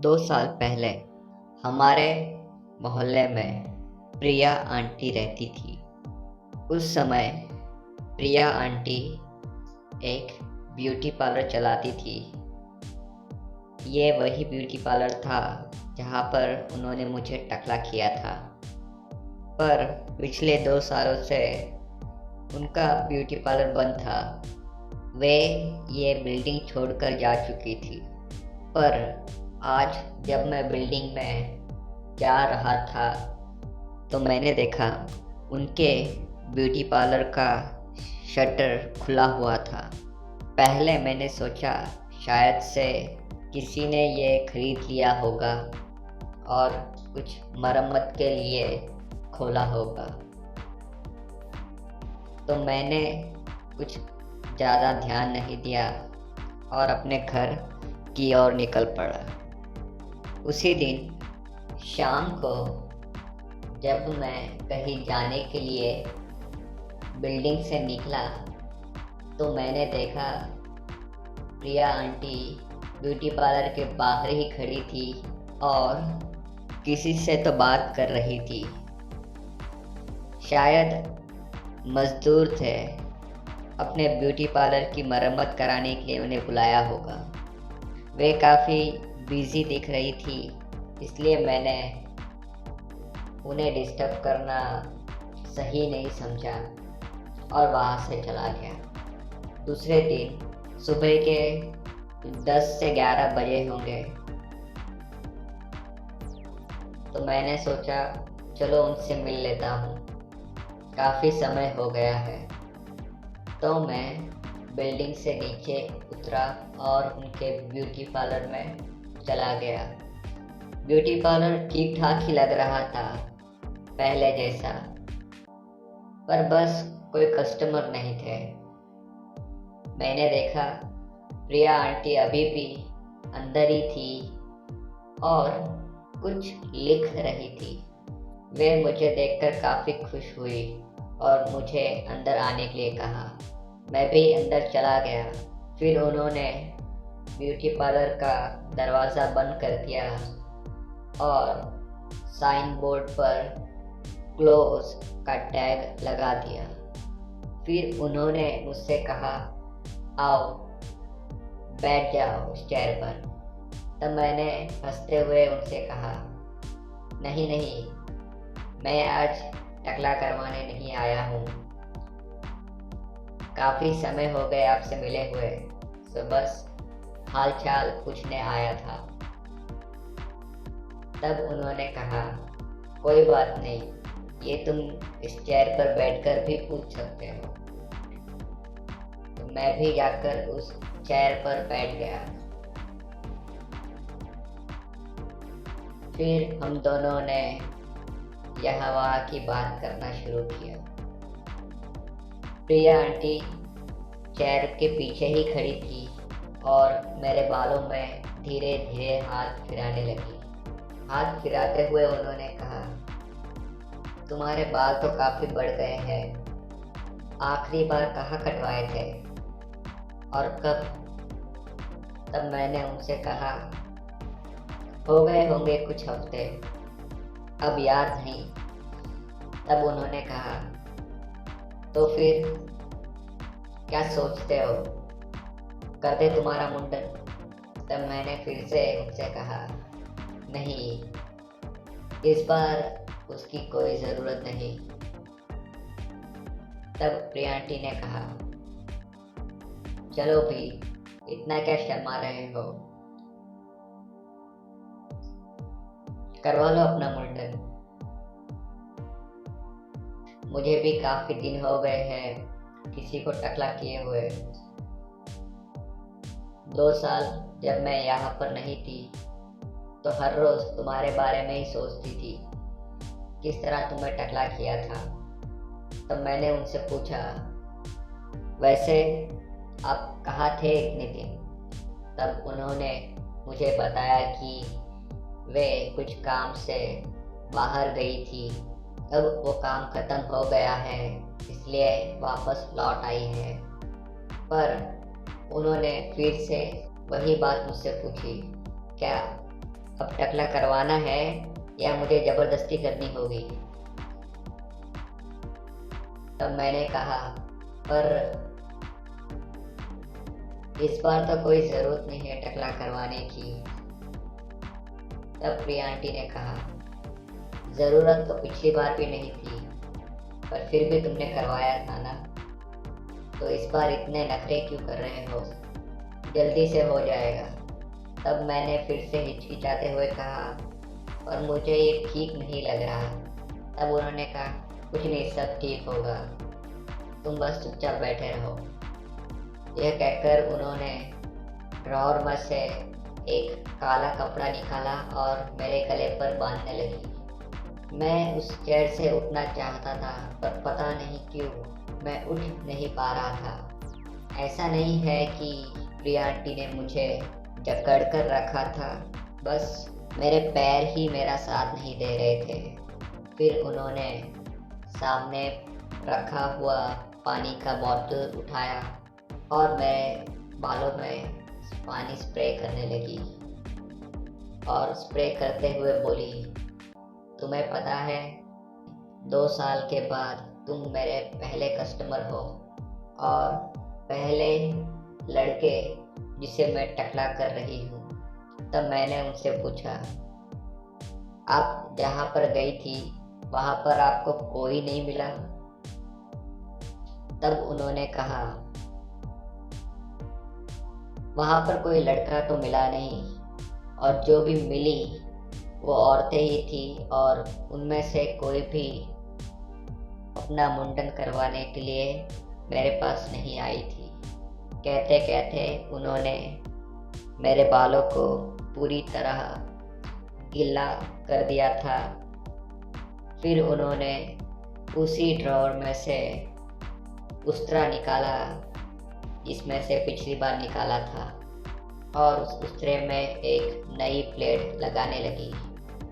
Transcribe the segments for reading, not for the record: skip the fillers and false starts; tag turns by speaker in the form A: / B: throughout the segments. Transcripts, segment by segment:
A: 2 साल पहले हमारे मोहल्ले में प्रिया आंटी रहती थी। उस समय प्रिया आंटी एक ब्यूटी पार्लर चलाती थी। ये वही ब्यूटी पार्लर था जहाँ पर उन्होंने मुझे टकला किया था। पर पिछले 2 सालों से उनका ब्यूटी पार्लर बंद था। वे ये बिल्डिंग छोड़कर जा चुकी थी। पर आज जब मैं बिल्डिंग में जा रहा था तो मैंने देखा उनके ब्यूटी पार्लर का शटर खुला हुआ था। पहले मैंने सोचा शायद से किसी ने ये खरीद लिया होगा और कुछ मरम्मत के लिए खोला होगा, तो मैंने कुछ ज़्यादा ध्यान नहीं दिया और अपने घर की ओर निकल पड़ा। उसी दिन शाम को जब मैं कहीं जाने के लिए बिल्डिंग से निकला तो मैंने देखा प्रिया आंटी ब्यूटी पार्लर के बाहर ही खड़ी थी और किसी से तो बात कर रही थी। शायद मज़दूर थे, अपने ब्यूटी पार्लर की मरम्मत कराने के लिए उन्हें बुलाया होगा। वे काफ़ी बिज़ी दिख रही थी, इसलिए मैंने उन्हें डिस्टर्ब करना सही नहीं समझा और वहाँ से चला गया। दूसरे दिन सुबह के 10 से 11 बजे होंगे, तो मैंने सोचा चलो उनसे मिल लेता हूँ, काफ़ी समय हो गया है। तो मैं बिल्डिंग से नीचे उतरा और उनके ब्यूटी पार्लर में चला गया। ब्यूटी पार्लर ठीक ठाक ही लग रहा था पहले जैसा, पर बस कोई कस्टमर नहीं थे। मैंने देखा प्रिया आंटी अभी भी अंदर ही थी और कुछ लिख रही थी। वे मुझे देखकर काफ़ी खुश हुई और मुझे अंदर आने के लिए कहा। मैं भी अंदर चला गया। फिर उन्होंने ब्यूटी पार्लर का दरवाज़ा बंद कर दिया और साइन बोर्ड पर क्लोज का टैग लगा दिया। फिर उन्होंने मुझसे कहा आओ बैठ जाओ उस चेयर पर। तब मैंने हंसते हुए उनसे कहा नहीं नहीं, मैं आज टकला करवाने नहीं आया हूँ, काफ़ी समय हो गए आपसे मिले हुए, तो बस हाल चाल पूछने आया था। तब उन्होंने कहा कोई बात नहीं, ये तुम इस चेयर पर बैठकर भी पूछ सकते हो। तो मैं भी जाकर उस चेयर पर बैठ गया। फिर हम दोनों ने यहाँ वहाँ की बात करना शुरू किया। प्रिया आंटी चेयर के पीछे ही खड़ी थी और मेरे बालों में धीरे धीरे हाथ फिराने लगी। हाथ फिराते हुए उन्होंने कहा तुम्हारे बाल तो काफ़ी बढ़ गए हैं, आखिरी बार कहाँ कटवाए थे और कब? तब मैंने उनसे कहा हो गए होंगे कुछ हफ्ते, अब याद नहीं। तब उन्होंने कहा तो फिर क्या सोचते हो, कर दे तुम्हारा मुंडन? तब मैंने फिर से उनसे कहा नहीं, इस बार उसकी कोई ज़रूरत नहीं। तब प्रिया आंटी ने कहा चलो भी, इतना क्या शर्मा रहे हो, करवा लो अपना मुंडन। मुझे भी काफ़ी दिन हो गए हैं किसी को टकला किए हुए। 2 साल जब मैं यहाँ पर नहीं थी तो हर रोज़ तुम्हारे बारे में ही सोचती थी, किस तरह तुम्हें टकला किया था। तब मैंने उनसे पूछा वैसे आप कहाँ थे इतने दिन? तब उन्होंने मुझे बताया कि वे कुछ काम से बाहर गई थी, अब वो काम ख़त्म हो गया है इसलिए वापस लौट आई है। पर उन्होंने फिर से वही बात मुझसे पूछी, क्या अब टकला करवाना है या मुझे ज़बरदस्ती करनी होगी? तब मैंने कहा, पर इस बार तो कोई ज़रूरत नहीं है टकला करवाने की। तब प्रिया आंटी ने कहा, ज़रूरत तो पिछली बार भी नहीं थी, पर फिर भी तुमने करवाया था ना, तो इस बार इतने नखरे क्यों कर रहे हो? जल्दी से हो जाएगा। तब मैंने फिर से हिचकिचाते हुए कहा, और मुझे ये ठीक नहीं लग रहा। तब उन्होंने कहा, कुछ नहीं, सब ठीक होगा, तुम बस चुपचाप बैठे रहो। यह कहकर उन्होंने ड्रॉअर में से एक काला कपड़ा निकाला और मेरे गले पर बांधने लगी। मैं उस चेयर से उठना चाहता था, पर पता नहीं क्यों मैं उठ नहीं पा रहा था। ऐसा नहीं है कि प्रिया आंटी ने मुझे जकड़ कर रखा था, बस मेरे पैर ही मेरा साथ नहीं दे रहे थे। फिर उन्होंने सामने रखा हुआ पानी का बोतल उठाया और मेरे बालों में पानी स्प्रे करने लगी और स्प्रे करते हुए बोली, तुम्हें पता है 2 साल के बाद तुम मेरे पहले कस्टमर हो और पहले लड़के जिसे मैं टकला कर रही हूँ। तब मैंने उनसे पूछा, आप जहाँ पर गई थी वहाँ पर आपको कोई नहीं मिला? तब उन्होंने कहा, वहाँ पर कोई लड़का तो मिला नहीं, और जो भी मिली वो औरतें ही थी, और उनमें से कोई भी अपना मुंडन करवाने के लिए मेरे पास नहीं आई थी। कहते कहते उन्होंने मेरे बालों को पूरी तरह गीला कर दिया था। फिर उन्होंने उसी ड्रॉअर में से उस्तरा निकाला जिसमें से पिछली बार निकाला था, और उस उस्तरे में एक नई प्लेट लगाने लगी।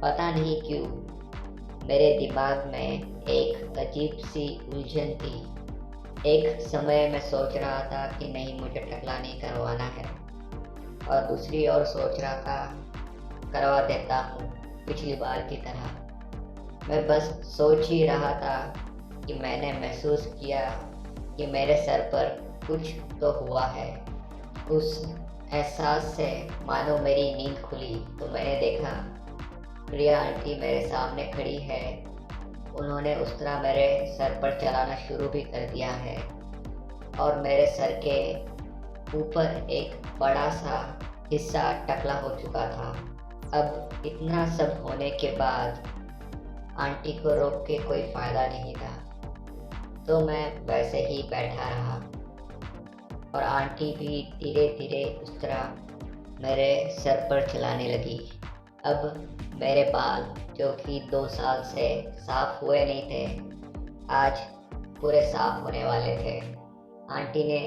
A: पता नहीं क्यों मेरे दिमाग में एक अजीब सी उलझन थी। एक समय मैं सोच रहा था कि नहीं, मुझे टकला नहीं करवाना है, और दूसरी ओर सोच रहा था करवा देता हूँ पिछली बार की तरह। मैं बस सोच ही रहा था कि मैंने महसूस किया कि मेरे सर पर कुछ तो हुआ है। उस एहसास से मानो मेरी नींद खुली तो मैंने देखा प्रिया आंटी मेरे सामने खड़ी है। उन्होंने उस तरह मेरे सर पर चलाना शुरू भी कर दिया है, और मेरे सर के ऊपर एक बड़ा सा हिस्सा टकला हो चुका था। अब इतना सब होने के बाद आंटी को रोक के कोई फ़ायदा नहीं था, तो मैं वैसे ही बैठा रहा, और आंटी भी धीरे धीरे उस तरह मेरे सर पर चलाने लगी। अब मेरे बाल, जो कि 2 साल से साफ हुए नहीं थे, आज पूरे साफ होने वाले थे। आंटी ने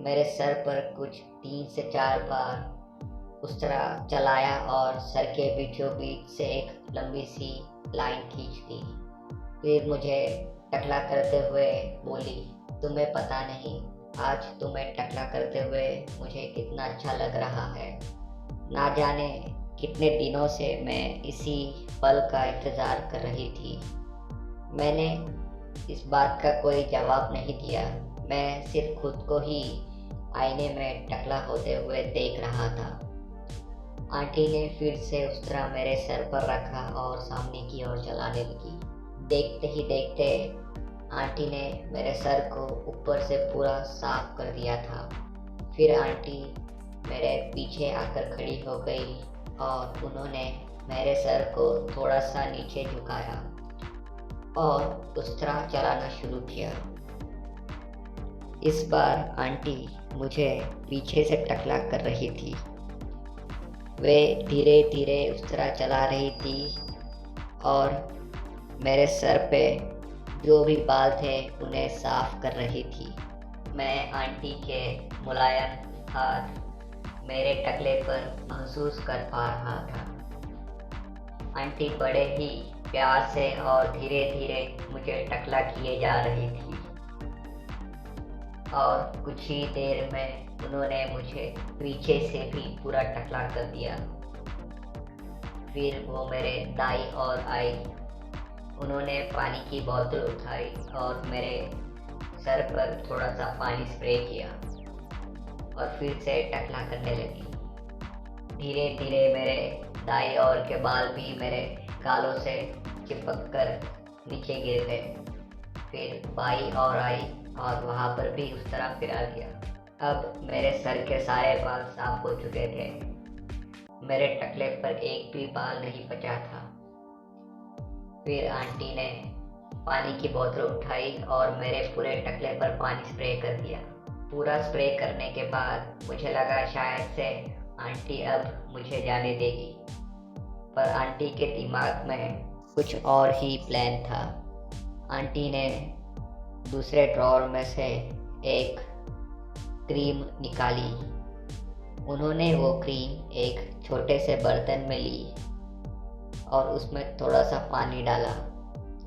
A: मेरे सर पर कुछ 3 से 4 बार उस तरह चलाया और सर के बीचों बीच से एक लंबी सी लाइन खींच दी। फिर मुझे टकला करते हुए बोली, तुम्हें पता नहीं आज तुम्हें टकला करते हुए मुझे कितना अच्छा लग रहा है। ना जाने कितने दिनों से मैं इसी पल का इंतज़ार कर रही थी। मैंने इस बात का कोई जवाब नहीं दिया। मैं सिर्फ खुद को ही आईने में टकला होते हुए देख रहा था। आंटी ने फिर से उस तरह मेरे सर पर रखा और सामने की ओर चलाने लगी। देखते ही देखते आंटी ने मेरे सर को ऊपर से पूरा साफ कर दिया था। फिर आंटी मेरे पीछे आकर खड़ी हो गई और उन्होंने मेरे सर को थोड़ा सा नीचे झुकाया और उस तरह चलाना शुरू किया। इस बार आंटी मुझे पीछे से टकला कर रही थी। वे धीरे धीरे उस तरह चला रही थी और मेरे सर पे जो भी बाल थे उन्हें साफ कर रही थी। मैं आंटी के मुलायम हाथ मेरे टकले पर महसूस कर पा रहा था। आंटी बड़े ही प्यार से और धीरे धीरे मुझे टकला किए जा रही थी, और कुछ ही देर में उन्होंने मुझे पीछे से भी पूरा टकला कर दिया। फिर वो मेरे दाई और आई। उन्होंने पानी की बोतल उठाई और मेरे सर पर थोड़ा सा पानी स्प्रे किया और फिर से टकला करने लगी। धीरे धीरे मेरे दाई और के बाल भी मेरे गालों से चिपक कर नीचे गिर गए। फिर बाई और आई और वहाँ पर भी उस तरह फिरा दिया। अब मेरे सर के सारे बाल साफ हो चुके थे। मेरे टकले पर एक भी बाल नहीं बचा था। फिर आंटी ने पानी की बोतल उठाई और मेरे पूरे टकले पर पानी स्प्रे कर दिया। पूरा स्प्रे करने के बाद मुझे लगा शायद से आंटी अब मुझे जाने देगी, पर आंटी के दिमाग में कुछ और ही प्लान था। आंटी ने दूसरे ड्रॉअर में से एक क्रीम निकाली। उन्होंने वो क्रीम एक छोटे से बर्तन में ली और उसमें थोड़ा सा पानी डाला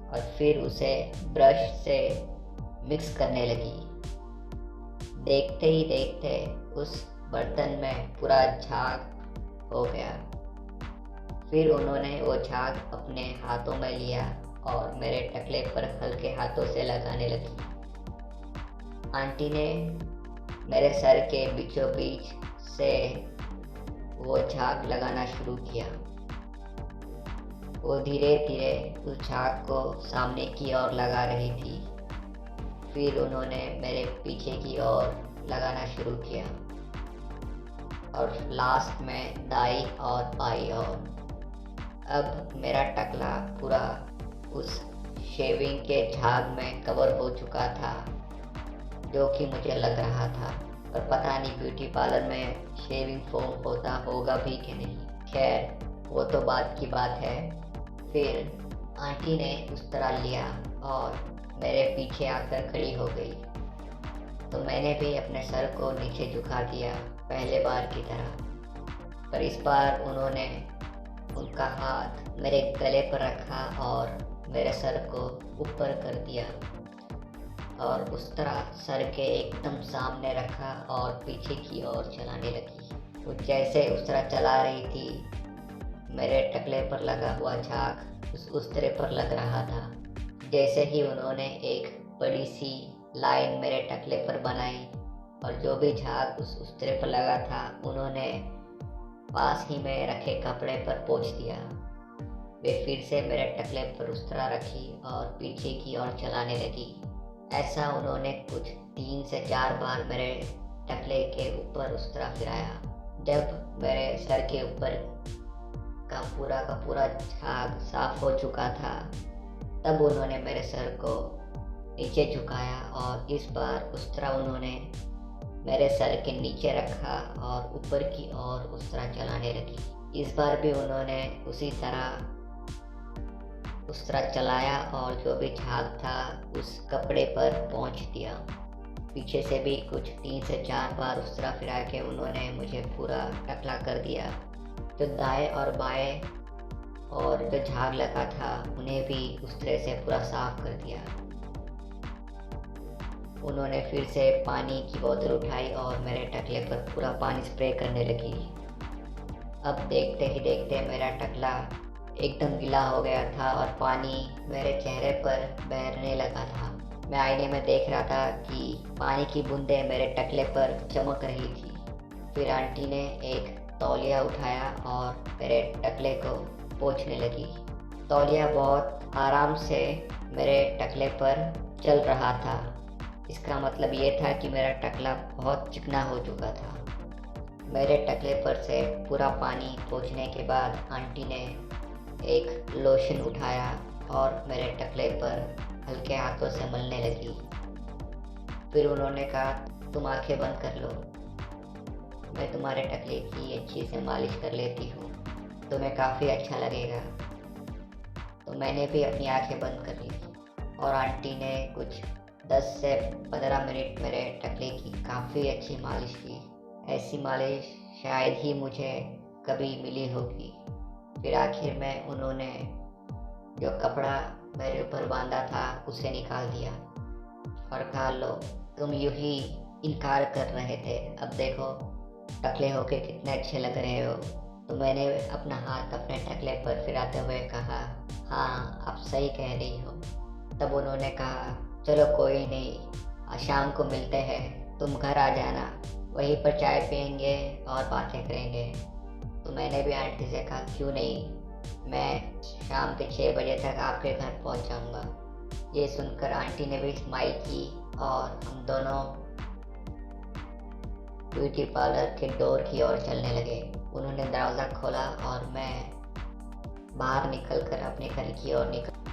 A: और फिर उसे ब्रश से मिक्स करने लगी। देखते ही देखते उस बर्तन में पूरा झाग हो गया। फिर उन्होंने वो झाग अपने हाथों में लिया और मेरे टकले पर हल्के हाथों से लगाने लगी। आंटी ने मेरे सर के बीचों बीच से वो झाग लगाना शुरू किया। वो धीरे धीरे उस झाग को सामने की ओर लगा रही थी। फिर उन्होंने मेरे पीछे की ओर लगाना शुरू किया और लास्ट में दाई और बाई ओर। अब मेरा टकला पूरा उस शेविंग के झाग में कवर हो चुका था, जो कि मुझे लग रहा था, पर पता नहीं ब्यूटी पार्लर में शेविंग फोम होता होगा भी कि नहीं। खैर, वो तो बात की बात है। फिर आंटी ने उस तरह लिया और मेरे पीछे आकर खड़ी हो गई, तो मैंने भी अपने सर को नीचे झुका दिया पहले बार की तरह। पर इस बार उन्होंने उनका हाथ मेरे गले पर रखा और मेरे सर को ऊपर कर दिया और उस तरह सर के एकदम सामने रखा और पीछे की ओर चलाने लगी। वो जैसे उस तरह चला रही थी, मेरे टकले पर लगा हुआ झाग उस तरह पर लग रहा था। जैसे ही उन्होंने एक बड़ी सी लाइन मेरे टकले पर बनाई और जो भी झाग उस तरह पर लगा था, उन्होंने पास ही में रखे कपड़े पर पोंछ दिया। वे फिर से मेरे टकले पर उस तरह रखी और पीछे की ओर चलाने लगी। ऐसा उन्होंने कुछ 3 से 4 बार मेरे टकले के ऊपर उस तरह फिराया। जब मेरे सर के ऊपर का पूरा झाग साफ हो चुका था, तब उन्होंने मेरे सर को नीचे झुकाया और इस बार उस तरह उन्होंने मेरे सर के नीचे रखा और ऊपर की ओर उस तरह चलाने लगी। इस बार भी उन्होंने उसी तरह उस तरह चलाया और जो भी झाग था उस कपड़े पर पोंछ दिया। पीछे से भी कुछ 3 से 4 बार उस तरह फिरा के उन्होंने मुझे पूरा टकला कर दिया। जो दाएं और बाएं और जो झाग लगा था, उन्हें भी उस तरह से पूरा साफ कर दिया। उन्होंने फिर से पानी की बोतल उठाई और मेरे टकले पर पूरा पानी स्प्रे करने लगी। अब देखते ही देखते मेरा टकला एकदम गीला हो गया था और पानी मेरे चेहरे पर बहने लगा था। मैं आईने में देख रहा था कि पानी की बूंदें मेरे टकले पर चमक रही थी। फिर आंटी ने एक तौलिया उठाया और मेरे टकले को पोंछने लगी। तौलिया बहुत आराम से मेरे टकले पर चल रहा था। इसका मतलब ये था कि मेरा टकला बहुत चिकना हो चुका था। मेरे टकले पर से पूरा पानी पोंछने के बाद आंटी ने एक लोशन उठाया और मेरे टकले पर हल्के हाथों से मलने लगी। फिर उन्होंने कहा, तुम आंखें बंद कर लो, मैं तुम्हारे टकले की अच्छी से मालिश कर लेती हूँ, तुम्हें काफ़ी अच्छा लगेगा। तो मैंने भी अपनी आंखें बंद कर ली और आंटी ने कुछ 10 से 15 मिनट मेरे टकले की काफ़ी अच्छी मालिश की। ऐसी मालिश शायद ही मुझे कभी मिली होगी। फिर आखिर में उन्होंने जो कपड़ा मेरे ऊपर बांधा था उसे निकाल दिया और कहा, लो, तुम यूं ही इनकार कर रहे थे, अब देखो टकले होके कितने अच्छे लग रहे हो। तो मैंने अपना हाथ अपने टकले शक्लें पर फिराते हुए कहा, हाँ आप सही कह रही हो। तब उन्होंने कहा, चलो कोई नहीं, आज शाम को मिलते हैं, तुम घर आ जाना, वहीं पर चाय पियेंगे और बातें करेंगे। तो मैंने भी आंटी से कहा, क्यों नहीं, मैं शाम के 6 बजे तक आपके घर पहुंच जाऊंगा। ये सुनकर आंटी ने भी स्माइल की और हम दोनों ब्यूटी पार्लर के डोर की ओर चलने लगे। उन्होंने दरवाज़ा खोला और मैं बाहर निकलकर अपने घर की ओर निकल